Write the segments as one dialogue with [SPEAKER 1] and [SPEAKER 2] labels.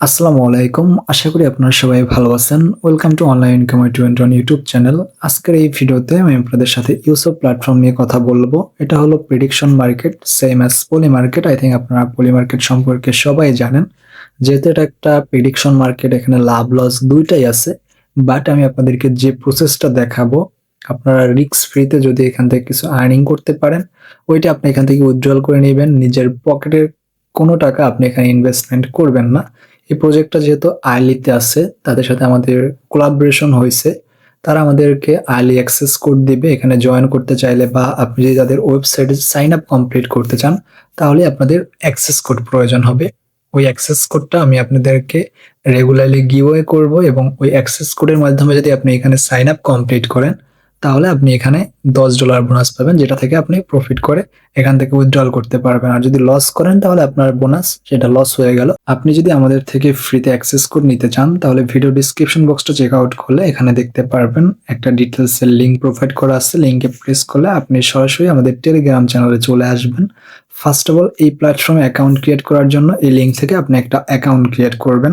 [SPEAKER 1] আসসালামু আলাইকুম। আশা করি আপনারা সবাই ভালো আছেন। Welcome to online income twenty on YouTube channel. আজকের এই ভিডিওতে আমি আপনাদের সাথে ইউসুফ প্ল্যাটফর্ম নিয়ে কথা বলবো। এটা হলো prediction market, same as Polymarket. I think আপনারা পলি মার্কেট সম্পর্কে সবাই জানেন। যেহেতু এটা একটা প্রেডিকশন মার্কেট, এখানে লাভ লস দুইটাই আছে। বাট আমি আপনাদেরকে যে প্রসেসটা দেখাবো, আপনারা রিস্ক ফ্রিতে যদি এখান থেকে কিছু আর্নিং করতে পারেন, ওইটা আপনি এখান থেকে উইথড্রল করে নেবেন। নিজের পকেটের কোনো টাকা আপনি এখানে ইনভেস্টমেন্ট করবেন না। এই প্রজেক্টটা যেহেতু আর্লিতে আছে, তাদের সাথে আমাদের কোলাবোরেশন হয়েছে। তারা আমাদেরকে আর্লি অ্যাক্সেস কোড দিবে এখানে জয়েন করতে চাইলে, বা আপনি যদি তাদের ওয়েবসাইটে সাইন আপ কমপ্লিট করতে চান, তাহলে আপনাদের অ্যাক্সেস কোড প্রয়োজন হবে। ওই অ্যাক্সেস কোডটা আমি আপনাদেরকে রেগুলারলি গিভওয়ে করব, এবং ওই অ্যাক্সেস কোডের মাধ্যমে যদি আপনি এখানে সাইন আপ কমপ্লিট করেন, তাহলে আপনি এখানে $10 বোনাস পাবেন, যেটা থেকে আপনি প্রফিট করে এখান থেকে উইথড্রল করতে পারবেন। আর যদি লস করেন, তাহলে আপনার বোনাস সেটা লস হয়ে গেল। আপনি যদি আমাদের থেকে ফ্রিতে অ্যাক্সেস কোড নিতে চান, তাহলে ভিডিও ডিসক্রিপশন বক্সটা চেক আউট করলে এখানে দেখতে পারবেন একটা ডিটেলসের লিঙ্ক প্রোভাইড করা আছে। লিঙ্কে প্রেস করলে আপনি সরাসরি আমাদের টেলিগ্রাম চ্যানেলে চলে আসবেন। ফার্স্ট অফ অল, এই প্ল্যাটফর্মে অ্যাকাউন্ট ক্রিয়েট করার জন্য এই লিঙ্ক থেকে আপনি একটা অ্যাকাউন্ট ক্রিয়েট করবেন।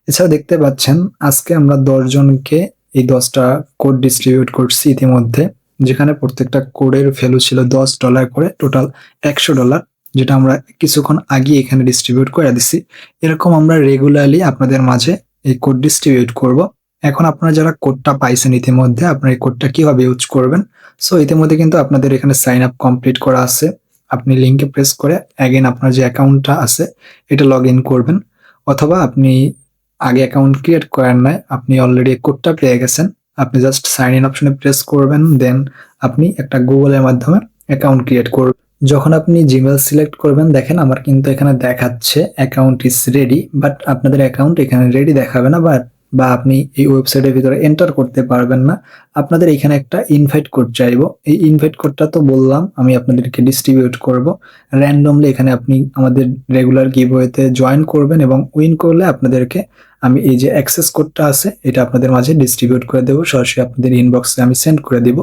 [SPEAKER 1] এছাড়া দেখতে পাচ্ছেন আজকে আমরা 10 জনকে এই 10টা কোড ডিস্ট্রিবিউট করছি ইতিমধ্যে, যেখানে প্রত্যেকটা কোডের ভ্যালু ছিল $10 করে, টোটাল $100, যেটা আমরা কিছুক্ষণ আগে এখানে ডিস্ট্রিবিউট করে দিছি। এরকম আমরা রেগুলারলি আপনাদের মাঝে এই কোড ডিস্ট্রিবিউট করব। এখন আপনারা যারা কোডটা পাইছেন ইতিমধ্যে, আপনারা এই কোডটা কিভাবে ইউজ করবেন? সো ইতিমধ্যে কিন্তু আপনাদের এখানে সাইন আপ কমপ্লিট করা আছে। আপনি লিঙ্কে প্রেস করে অ্যাগেন আপনার যে অ্যাকাউন্টটা আছে এটা লগ ইন করবেন, অথবা আপনি আগে অ্যাকাউন্ট ক্রিয়েট করেন নাই, আপনি অলরেডি কোডটা পেয়ে গেছেন, আপনি জাস্ট সাইন ইন অপশনে প্রেস করবেন, দেন আপনি একটা গুগলের মাধ্যমে অ্যাকাউন্ট ক্রিয়েট করবেন। যখন আপনি জিমেল সিলেক্ট করবেন, দেখেন আমার কিন্তু এখানে দেখাচ্ছে অ্যাকাউন্ট ইজ রেডি, বাট আপনাদের অ্যাকাউন্ট এখানে রেডি দেখাবে না, বা আপনি এই ওয়েবসাইটের ভিতরে এন্টার করতে পারবেন না। আপনাদের এখানে একটা ইনভাইট কোড চাইবো। এই ইনভাইট কোডটা তো বললাম আমি আপনাদেরকে ডিস্ট্রিবিউট করব র্যান্ডমলি। এখানে আপনি আমাদের রেগুলার গিভওয়েতে জয়েন করবেন, এবং উইন করলে আপনাদেরকে আমি এই যে অ্যাক্সেস কোডটা আছে এটা আপনাদের মাঝে ডিস্ট্রিবিউট করে দেবো, সরাসরি আপনাদের ইনবক্সে আমি সেন্ড করে দিব।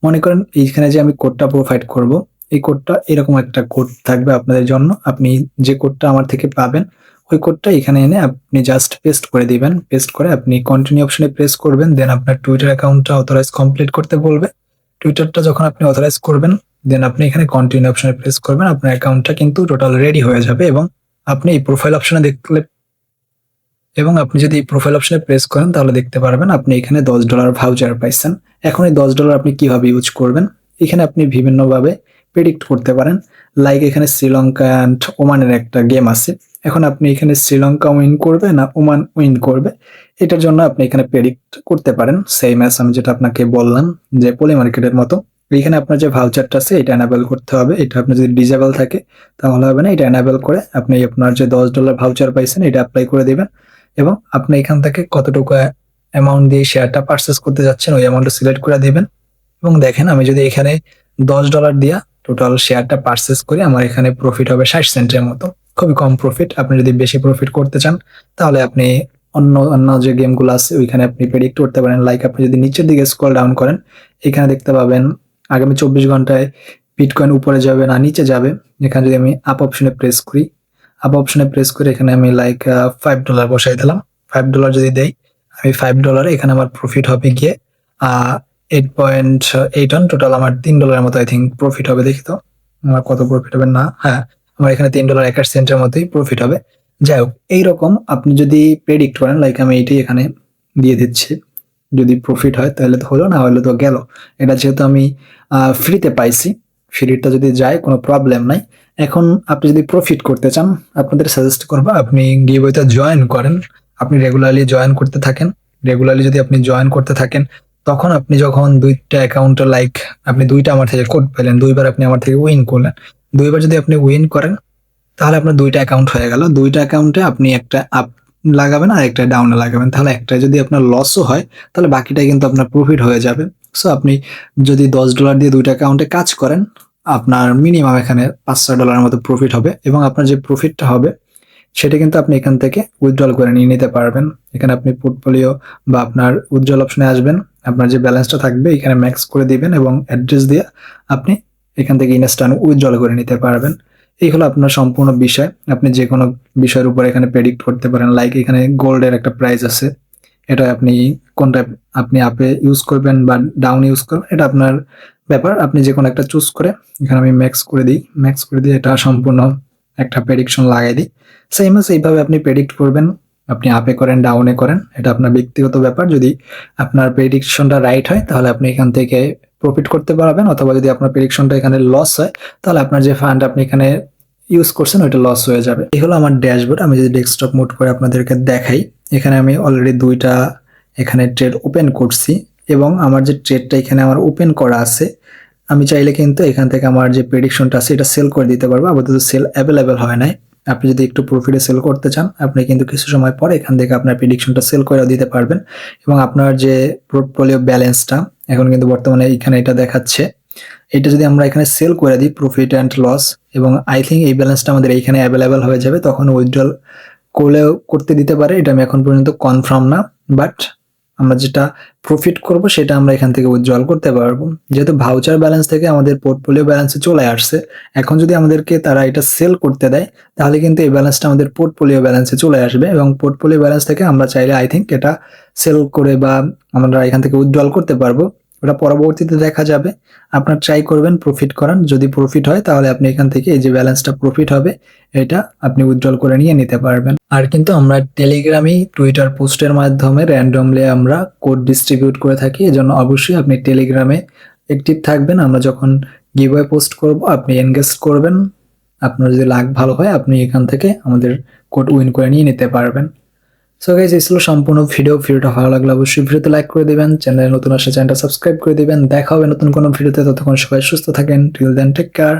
[SPEAKER 1] মনে করেন এইখানে যে আমি কোডটা প্রোভাইড করব, এই কোডটা এরকম একটা কোড থাকবে আপনাদের জন্য। আপনি যে কোডটা আমার থেকে পাবেন, ওই কোডটা এখানে এনে আপনি জাস্ট পেস্ট করে দিবেন। পেস্ট করে আপনি কন্টিনিউ অপশনে প্রেস করবেন, দেন আপনার টুইটার অ্যাকাউন্টটা অথরাইজ কমপ্লিট করতে বলবে। টুইটারটা যখন আপনি অথরাইজ করবেন, দেন আপনি এখানে কন্টিনিউ অপশনে প্রেস করবেন। আপনার অ্যাকাউন্টটা কিন্তু টোটাল রেডি হয়ে যাবে, এবং আপনি এই প্রোফাইল অপশনে দেখলে, এবং আপনি যদি এই প্রোফাইল অপশনে প্রেস করেন, তাহলে দেখতে পারবেন আপনি এখানে $10 ভাউচার পাইছেন। এখন এই $10 আপনি কিভাবে ইউজ করবেন? এখানে আপনি বিভিন্নভাবে প্রেডিক্ট করতে পারেন। লাইক এখানে শ্রীলঙ্কা অ্যান্ড ওমানের একটা গেম আছে। এখন আপনি এখানে শ্রীলঙ্কা উইন করবে না ওমান উইন করবে, এটার জন্য আপনি এখানে প্রেডিক্ট করতে পারেন। সেম অ্যাজ আমি যেটা আপনাকে বললাম যে পলি মার্কেটের মতো। এখানে আপনার যে ভাউচারটা আছে এটা এনাবেল করতে হবে। এটা আপনার যদি ডিজেবল থাকে তাহলে হবে না। এটা এনাবেল করে আপনি আপনার যে $10 ভাউচার পাইছেন এটা অ্যাপ্লাই করে দিবেন, এবং আপনি এখান থেকে কতটুকু অ্যামাউন্ট দিয়ে শেয়ারটা পারচেস করতে যাচ্ছেন ওই অ্যামাউন্টটা সিলেক্ট করে দিবেন। এবং দেখেন আমি যদি এখানে $10 দিয়া টোটাল শেয়ারটা পারচেস করি, আমার এখানে প্রফিট হবে 60 সেন্টের মতো। খুবই কম প্রফিট। আপনি যদি বেশি প্রফিট করতে চান, তাহলে আপনি অন্য অন্য যে গেমগুলো আছে ওইখানে আপনি প্রেডিক্ট করতে পারেন। লাইক আপনি যদি নিচের দিকে স্ক্রল ডাউন করেন, এখানে দেখতে পাবেন আগামী 24 ঘন্টায় বিটকয়েন উপরে যাবে না নিচে যাবে। এখানে যদি আমি আপ অপশনে প্রেস করি, আপ অপশনে প্রেস করে এখানে আমি লাইক $5 বসাই দিলাম। $5 যদি দেই, আমি $5 এখানে আমার প্রফিট হবে গিয়ে 8.81। টোটাল আমার $3 মতো আই থিঙ্ক প্রফিট হবে। দেখি তো আমার কত প্রফিট হবে। না, হ্যাঁ, আমার এখানে $3.61 মতোই প্রফিট হবে। যাই হোক, এইরকম আপনি যদি প্রেডিক্ট করেন, লাইক আমি এইটাই এখানে দিয়ে দিচ্ছি, যদি প্রফিট হয় তাহলে তো হলো, না হলে তো গেল। এটা যেহেতু আমি ফ্রিতে পাইছি, ফ্রিটা যদি যায় কোনো প্রবলেম নাই। এখন আপনি যদি প্রফিট করতে চান, আপনাদের সাজেস্ট করবো আপনি গিভওয়েতে জয়েন করেন। আপনি রেগুলারলি জয়েন করতে থাকেন। রেগুলারলি যদি আপনি জয়েন করতে থাকেন, তখন আপনি যখন দুইটা অ্যাকাউন্টে, লাইক আপনি দুইটা আমার থেকে কোড পেলেন, দুইবার আপনি আমার থেকে উইন করলেন, দুইবার যদি আপনি উইন করেন, তাহলে আপনার দুইটা অ্যাকাউন্ট হয়ে গেল। দুইটা অ্যাকাউন্টে আপনি একটা আপ লাগাবেন আর একটা ডাউনে লাগাবেন। তাহলে একটা যদি আপনার লসও হয়, তাহলে বাকিটা কিন্তু আপনার প্রফিট হয়ে যাবে। সো আপনি যদি $10 দিয়ে দুইটা অ্যাকাউন্টে কাজ করেন, আপনার মিনিমাম এখানে $5-6 মতো প্রফিট হবে, এবং আপনার যে প্রফিটটা হবে সেটা কিন্তু আপনি এখান থেকে উইথড্রল করে নিয়ে নিতে পারবেন। এখানে আপনি পোর্টফোলিও বা আপনার উইথড্রল অপশনে আসবেন, আপনার যে ব্যালেন্সটা থাকবে এখানে ম্যাক্স করে দিবেন, এবং অ্যাড্রেস দিয়ে আপনি এখান থেকে ইনস্ট্যান্ট উইথড্রল করে নিতে পারবেন। এই হলো আপনার সম্পূর্ণ বিষয়। আপনি যে কোনো বিষয়ের উপর এখানে প্রেডিক্ট করতে পারেন। লাইক এখানে গোল্ডের একটা প্রাইস আছে। এটা আপনি কোনটা আপনি আপে ইউজ করবেন বা ডাউন ইউজ করবেন, এটা আপনার ব্যাপার। আপনি যেকোনো একটা চুজ করে এখানে আমি ম্যাক্স করে দিই। ম্যাক্স করে দিয়ে এটা সম্পূর্ণ একটা প্রেডিকশন লাগাই দিই। এইভাবে আপনি প্রেডিক্ট করবেন। আপনি আপে করেন, ডাউনে করেন। এটা আপনার ব্যক্তিগত ব্যাপার। যদি আপনার প্রেডিকশনটা রাইট হয় তাহলে আপনি এখান থেকে প্রফিট করতে পারবেন, অথবা যদি আপনার প্রেডিকশনটা এখানে লস হয় তাহলে আপনার যে ফান্ড আপনি এখানে ইউজ করছেন ওইটা লস হয়ে যাবে। এই হলো আমার ড্যাশবোর্ড। আমি যদি ডেস্কটপ মোড করে আপনাদেরকে দেখাই, এখানে আমি অলরেডি 2টা এখানে ট্রেড ওপেন করছি এবং আমার যে ট্রেডটা এখানে আমার ওপেন করা আছে, আমি চাইলে কিন্তু এখান থেকে আমার যে প্রেডিকশনটা আছে এটা সেল করে দিতে পারবো। আপাতত সেল অ্যাভেলেবেল হয় নাই। আপনি যদি একটু প্রফিটে সেল করতে চান, আপনি কিন্তু কিছু সময় পরে এখান থেকে আপনার প্রেডিকশনটা সেল করে দিতে পারবেন এবং আপনার যে পোর্টফোলিও ব্যালেন্সটা এখন কিন্তু বর্তমানে এখানে এটা দেখাচ্ছে, এটা যদি আমরা এখানে সেল করে দিই প্রফিট অ্যান্ড লস, এবং আই থিঙ্ক এই ব্যালেন্সটা আমাদের এইখানে অ্যাভেলেবেল হয়ে যাবে, তখন উইথড্রল করতে দিতে পারে। এটা আমি এখন পর্যন্ত কনফার্ম না, বাট আমরা যেটা প্রফিট করব সেটা আমরা এখান থেকে উইথড্রল করতে পারবো। যেহেতু ভাউচার ব্যালেন্স থেকে আমাদের পোর্টফোলিও ব্যালেন্সে চলে আসছে, এখন যদি আমাদেরকে তারা এটা সেল করতে দেয় তাহলে কিন্তু এই ব্যালেন্সটা আমাদের পোর্টফোলিও ব্যালেন্সে চলে আসবে এবং পোর্টফোলিও ব্যালেন্স থেকে আমরা চাইলে আই থিঙ্ক এটা সেল করে বা আমরা এখান থেকে উইথড্রল করতে পারবো। ওটা পরবর্তীতে দেখা যাবে। আপনার ট্রাই করবেন প্রফিট করান। যদি প্রফিট হয় তাহলে আপনি এখান থেকে এই যে ব্যালেন্সটা প্রফিট হবে এটা আপনি উইথড্রল করে নিয়ে নিতে পারবেন। আর কিন্তু আমরা টেলিগ্রামে টুইটার পোস্টের মাধ্যমে র্যান্ডমলি আমরা কোড ডিস্ট্রিবিউট করে থাকি। এজন্য অবশ্যই আপনি টেলিগ্রামে অ্যাক্টিভ থাকবেন। আমরা যখন গিভঅ্যাওয়ে পোস্ট করব আপনি এনগেজ করবেন। আপনার যদি লাক ভালো হয় আপনি এখান থেকে আমাদের কোড উইন করে নিয়ে নিতে পারবেন। সো গাইস, এই ছিল সম্পূর্ণ ভিডিওটা ভালো লাগলে অবশ্যই ভিডিওতে লাইক করে দিবেন, চ্যানেলে নতুন আসলে চ্যানেলটা সাবস্ক্রাইব করে দিবেন। দেখা হবে নতুন কোনো ভিডিওতে, ততক্ষণ সবাই সুস্থ থাকেন। Till then take care.